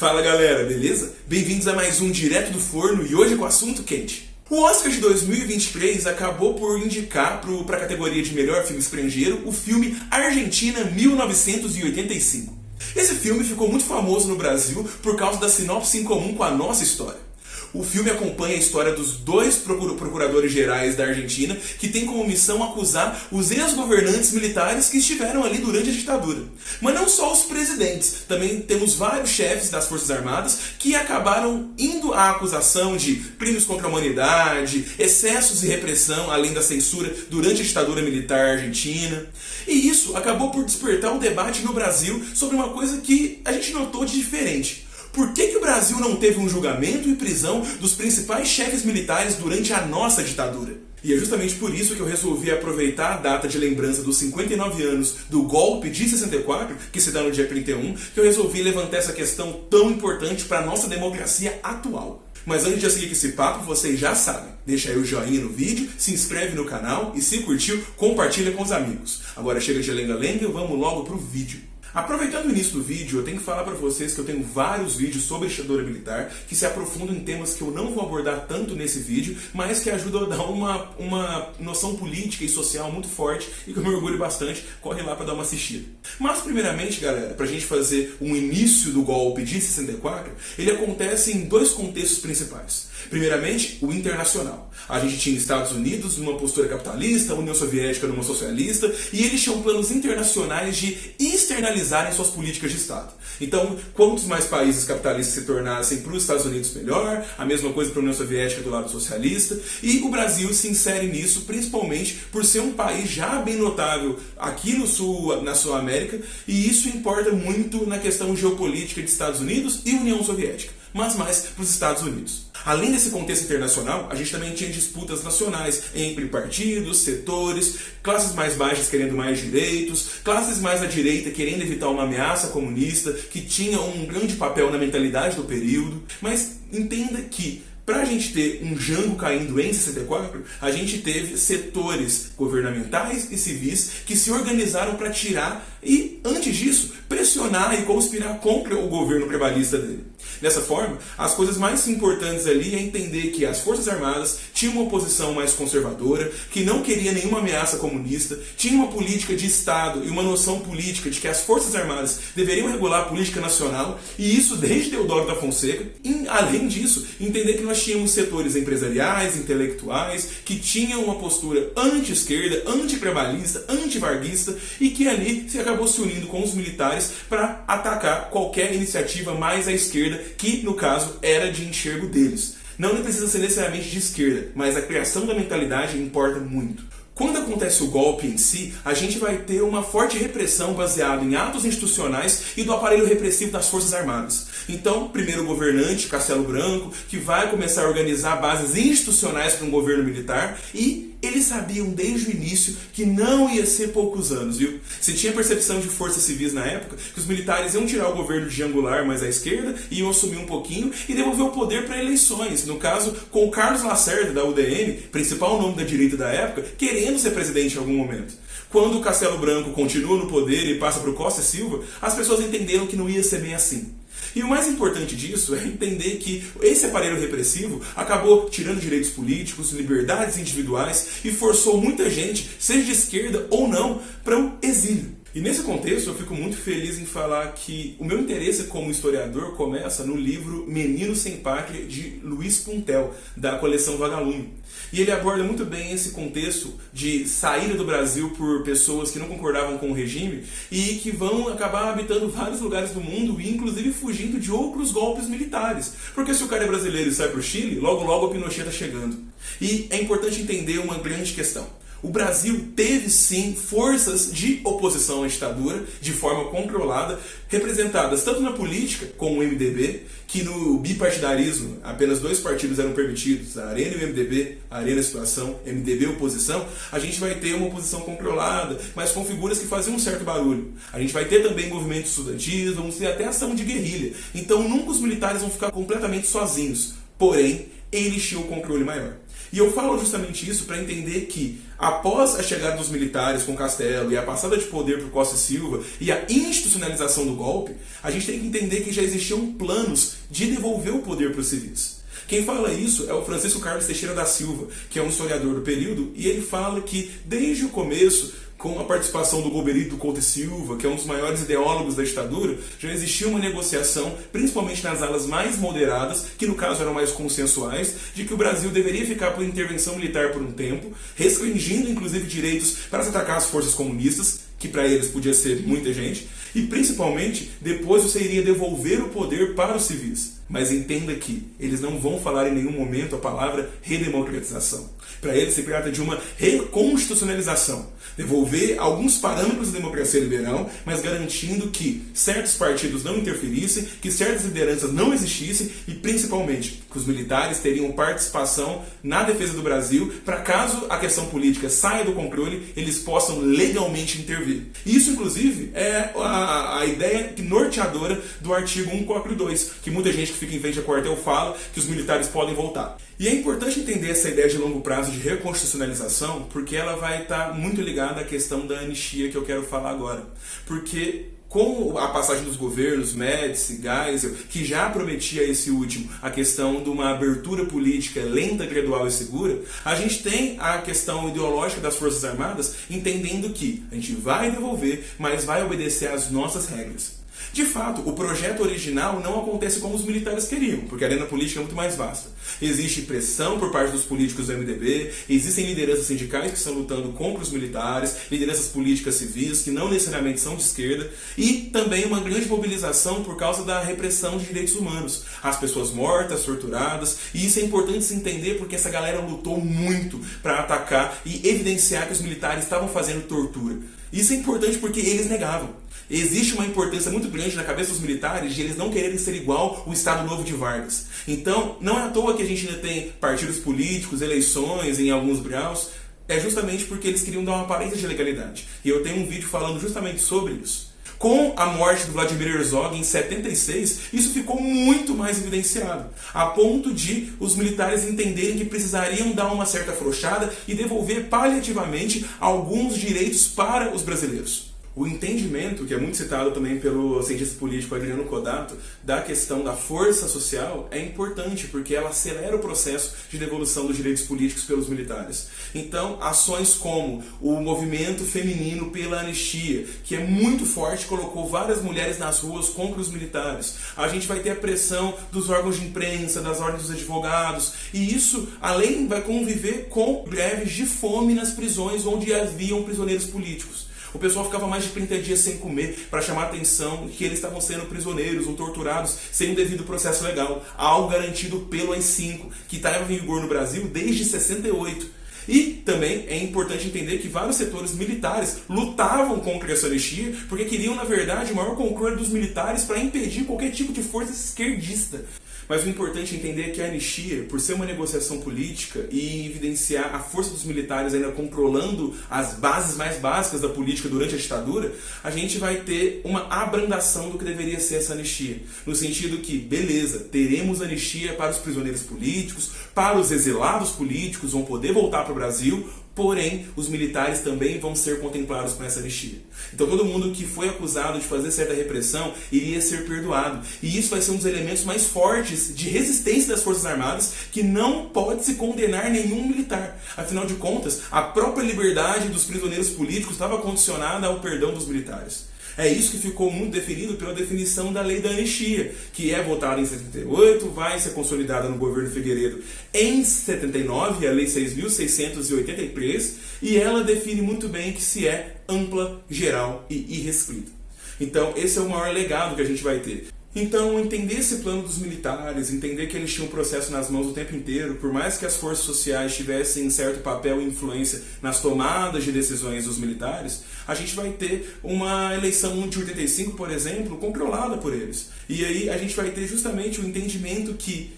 Fala galera, beleza? Bem-vindos a mais um Direto do Forno e hoje com assunto quente. O Oscar de 2023 acabou por indicar para a categoria de melhor filme estrangeiro o filme Argentina 1985. Esse filme ficou muito famoso no Brasil por causa da sinopse em comum com a nossa história. O filme acompanha a história dos dois procuradores gerais da Argentina que têm como missão acusar os ex-governantes militares que estiveram ali durante a ditadura. Mas não só os presidentes, também temos vários chefes das Forças Armadas que acabaram indo à acusação de crimes contra a humanidade, excessos e repressão, além da censura durante a ditadura militar argentina. E isso acabou por despertar um debate no Brasil sobre uma coisa que a gente notou de diferente. Por que o Brasil não teve um julgamento e prisão dos principais chefes militares durante a nossa ditadura? E é justamente por isso que eu resolvi aproveitar a data de lembrança dos 59 anos do golpe de 64, que se dá no dia 31, que eu resolvi levantar essa questão tão importante para a nossa democracia atual. Mas antes de eu seguir com esse papo, vocês já sabem. Deixa aí o joinha no vídeo, se inscreve no canal e se curtiu, compartilha com os amigos. Agora chega de lenga-lenga e vamos logo pro vídeo. Aproveitando o início do vídeo, eu tenho que falar para vocês que eu tenho vários vídeos sobre a ditadura militar que se aprofundam em temas que eu não vou abordar tanto nesse vídeo, mas que ajudam a dar uma noção política e social muito forte e que eu me orgulho bastante. Corre lá para dar uma assistida. Mas primeiramente, galera, para a gente fazer um início do golpe de 64, ele acontece em dois contextos principais. Primeiramente, o internacional. A gente tinha Estados Unidos numa postura capitalista, a União Soviética numa socialista, e eles tinham planos internacionais de externalizarem suas políticas de Estado. Então, quantos mais países capitalistas se tornassem para os Estados Unidos melhor, a mesma coisa para a União Soviética do lado socialista, e o Brasil se insere nisso principalmente por ser um país já bem notável aqui no sul, na Sul América, e isso importa muito na questão geopolítica de Estados Unidos e União Soviética, mas mais para os Estados Unidos. Além desse contexto internacional, a gente também tinha disputas nacionais entre partidos, setores, classes mais baixas querendo mais direitos, classes mais à direita querendo evitar uma ameaça comunista, que tinha um grande papel na mentalidade do período. Mas entenda que, para a gente ter um Jango caindo em 64, a gente teve setores governamentais e civis que se organizaram para tirar e, antes disso, pressionar e conspirar contra o governo prevalista dele. Dessa forma, as coisas mais importantes ali é entender que as Forças Armadas tinham uma posição mais conservadora, que não queria nenhuma ameaça comunista, tinha uma política de Estado e uma noção política de que as Forças Armadas deveriam regular a política nacional, e isso desde Deodoro da Fonseca. E, além disso, entender que nós tínhamos setores empresariais, intelectuais, que tinham uma postura anti-esquerda, anti-trabalhista, anti-varguista, e que ali se acabou se unindo com os militares para atacar qualquer iniciativa mais à esquerda, que no caso era de enxergo deles. Não precisa ser necessariamente de esquerda, mas a criação da mentalidade importa muito. Quando acontece o golpe em si, a gente vai ter uma forte repressão baseada em atos institucionais e do aparelho repressivo das Forças Armadas. Então, primeiro o governante, Castelo Branco, que vai começar a organizar bases institucionais para um governo militar, e eles sabiam desde o início que não ia ser poucos anos, viu? Se tinha percepção de forças civis na época, que os militares iam tirar o governo de Angular mais à esquerda, iam assumir um pouquinho e devolver o poder para eleições. No caso, com o Carlos Lacerda, da UDN, principal nome da direita da época, querendo ser presidente em algum momento. Quando o Castelo Branco continua no poder e passa para o Costa e Silva, as pessoas entenderam que não ia ser bem assim. E o mais importante disso é entender que esse aparelho repressivo acabou tirando direitos políticos, liberdades individuais e forçou muita gente, seja de esquerda ou não, para o exílio. E nesse contexto eu fico muito feliz em falar que o meu interesse como historiador começa no livro Menino Sem Pátria, de Luiz Puntel, da coleção Vagalume. E ele aborda muito bem esse contexto de saída do Brasil por pessoas que não concordavam com o regime e que vão acabar habitando vários lugares do mundo e inclusive fugindo de outros golpes militares. Porque se o cara é brasileiro e sai para o Chile, logo logo o Pinochet está chegando. E é importante entender uma grande questão. O Brasil teve sim forças de oposição à ditadura de forma controlada, representadas tanto na política, como o MDB, que no bipartidarismo apenas dois partidos eram permitidos, a Arena e o MDB, a Arena a situação, MDB oposição, a gente vai ter uma oposição controlada, mas com figuras que faziam um certo barulho. A gente vai ter também movimentos estudantis, vamos ter até ação de guerrilha. Então nunca os militares vão ficar completamente sozinhos, porém eles tinham o controle maior. E eu falo justamente isso para entender que, após a chegada dos militares com Castelo e a passada de poder por Costa e Silva e a institucionalização do golpe, a gente tem que entender que já existiam planos de devolver o poder para os civis. Quem fala isso é o Francisco Carlos Teixeira da Silva, que é um historiador do período, e ele fala que, desde o começo, com a participação do Golberito Couto e Silva, que é um dos maiores ideólogos da ditadura, já existia uma negociação, principalmente nas alas mais moderadas, que no caso eram mais consensuais, de que o Brasil deveria ficar por intervenção militar por um tempo, restringindo inclusive direitos para se atacar as forças comunistas, que para eles podia ser muita gente, e principalmente depois você iria devolver o poder para os civis. Mas entenda que eles não vão falar em nenhum momento a palavra redemocratização. Para eles se trata de uma reconstitucionalização. Devolver alguns parâmetros da democracia liberal, mas garantindo que certos partidos não interferissem, que certas lideranças não existissem e principalmente que os militares teriam participação na defesa do Brasil para caso a questão política saia do controle, eles possam legalmente intervir. Isso inclusive é a ideia norteadora do artigo 142, que muita gente que fica em frente ao quartel fala que os militares podem voltar. E é importante entender essa ideia de longo prazo de reconstitucionalização, porque ela vai estar muito ligada à questão da anistia que eu quero falar agora. Porque com a passagem dos governos, Médici, Geisel, que já prometia esse último a questão de uma abertura política lenta, gradual e segura, a gente tem a questão ideológica das Forças Armadas entendendo que a gente vai devolver, mas vai obedecer às nossas regras. De fato, o projeto original não acontece como os militares queriam, porque a arena política é muito mais vasta. Existe pressão por parte dos políticos do MDB, existem lideranças sindicais que estão lutando contra os militares, lideranças políticas civis que não necessariamente são de esquerda, e também uma grande mobilização por causa da repressão de direitos humanos. As pessoas mortas, torturadas, e isso é importante se entender porque essa galera lutou muito para atacar e evidenciar que os militares estavam fazendo tortura. Isso é importante porque eles negavam. Existe uma importância muito grande na cabeça dos militares de eles não quererem ser igual o Estado Novo de Vargas. Então, não é à toa que a gente ainda tem partidos políticos, eleições em alguns graus, é justamente porque eles queriam dar uma aparência de legalidade. E eu tenho um vídeo falando justamente sobre isso. Com a morte do Vladimir Herzog em 76, isso ficou muito mais evidenciado, a ponto de os militares entenderem que precisariam dar uma certa afrouxada e devolver paliativamente alguns direitos para os brasileiros. O entendimento, que é muito citado também pelo cientista político Adriano Codato, da questão da força social é importante porque ela acelera o processo de devolução dos direitos políticos pelos militares. Então, ações como o movimento feminino pela anistia, que é muito forte, colocou várias mulheres nas ruas contra os militares. A gente vai ter a pressão dos órgãos de imprensa, das ordens dos advogados, e isso, além, vai conviver com greves de fome nas prisões onde haviam prisioneiros políticos. O pessoal ficava mais de 30 dias sem comer para chamar a atenção que eles estavam sendo prisioneiros ou torturados sem o devido processo legal, algo garantido pelo AI-5, que estava em vigor no Brasil desde 68. E também é importante entender que vários setores militares lutavam contra essa anistia porque queriam, na verdade, o maior controle dos militares para impedir qualquer tipo de força esquerdista. Mas o importante é entender que a anistia, por ser uma negociação política e evidenciar a força dos militares ainda controlando as bases mais básicas da política durante a ditadura, a gente vai ter uma abrandação do que deveria ser essa anistia. No sentido que, beleza, teremos anistia para os prisioneiros políticos, para os exilados políticos, vão poder voltar para o Brasil, porém, os militares também vão ser contemplados com essa anistia. Então todo mundo que foi acusado de fazer certa repressão iria ser perdoado. E isso vai ser um dos elementos mais fortes de resistência das Forças Armadas, que não pode se condenar nenhum militar. Afinal de contas, a própria liberdade dos prisioneiros políticos estava condicionada ao perdão dos militares. É isso que ficou muito definido pela definição da lei da anistia, que é votada em 78, vai ser consolidada no governo Figueiredo em 79, a lei 6.683, e ela define muito bem que se é ampla, geral e irrestrita. Então esse é o maior legado que a gente vai ter. Então, entender esse plano dos militares, entender que eles tinham um processo nas mãos o tempo inteiro, por mais que as forças sociais tivessem certo papel e influência nas tomadas de decisões dos militares, a gente vai ter uma eleição de 85, por exemplo, controlada por eles. E aí a gente vai ter justamente o entendimento que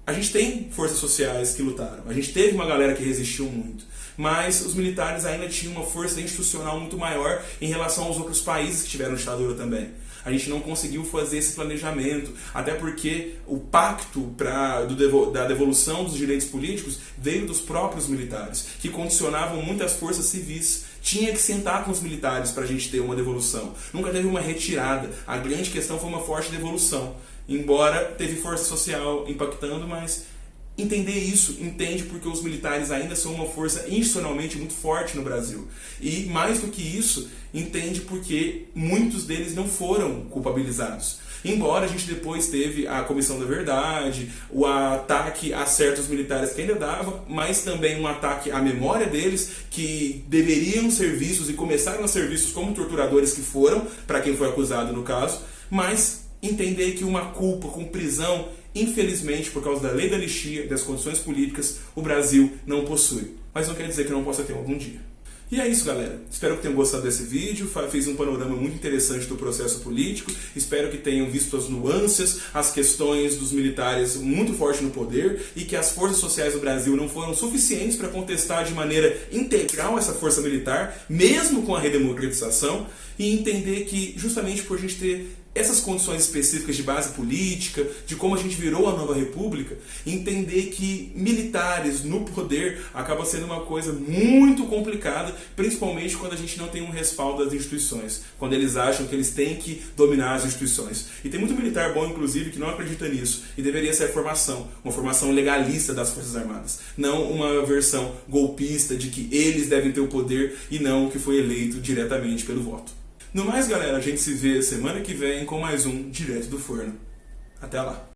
a gente tem forças sociais que lutaram, a gente teve uma galera que resistiu muito, mas os militares ainda tinham uma força institucional muito maior em relação aos outros países que tiveram ditadura também. A gente não conseguiu fazer esse planejamento, até porque o pacto da devolução dos direitos políticos veio dos próprios militares, que condicionavam muitas forças civis. Tinha que sentar com os militares para a gente ter uma devolução. Nunca teve uma retirada. A grande questão foi uma forte devolução. Embora teve força social impactando, mas entender isso, entende porque os militares ainda são uma força institucionalmente muito forte no Brasil. E mais do que isso, entende porque muitos deles não foram culpabilizados. Embora a gente depois teve a Comissão da Verdade, o ataque a certos militares que ainda dava, mas também um ataque à memória deles, que deveriam ser vistos e começaram a ser vistos como torturadores que foram, para quem foi acusado no caso, mas entender que uma culpa com prisão, infelizmente, por causa da lei da anistia e das condições políticas, o Brasil não possui. Mas não quer dizer que não possa ter algum dia. E é isso, galera. Espero que tenham gostado desse vídeo. Fiz um panorama muito interessante do processo político. Espero que tenham visto as nuances, as questões dos militares muito forte no poder e que as forças sociais do Brasil não foram suficientes para contestar de maneira integral essa força militar, mesmo com a redemocratização, e entender que justamente por a gente ter essas condições específicas de base política, de como a gente virou a nova república, entender que militares no poder acaba sendo uma coisa muito complicada, principalmente quando a gente não tem um respaldo das instituições, quando eles acham que eles têm que dominar as instituições. E tem muito militar bom, inclusive, que não acredita nisso, e deveria ser a formação, uma formação legalista das Forças Armadas, não uma versão golpista de que eles devem ter o poder e não o que foi eleito diretamente pelo voto. No mais, galera, a gente se vê semana que vem com mais um Direto do Forno. Até lá!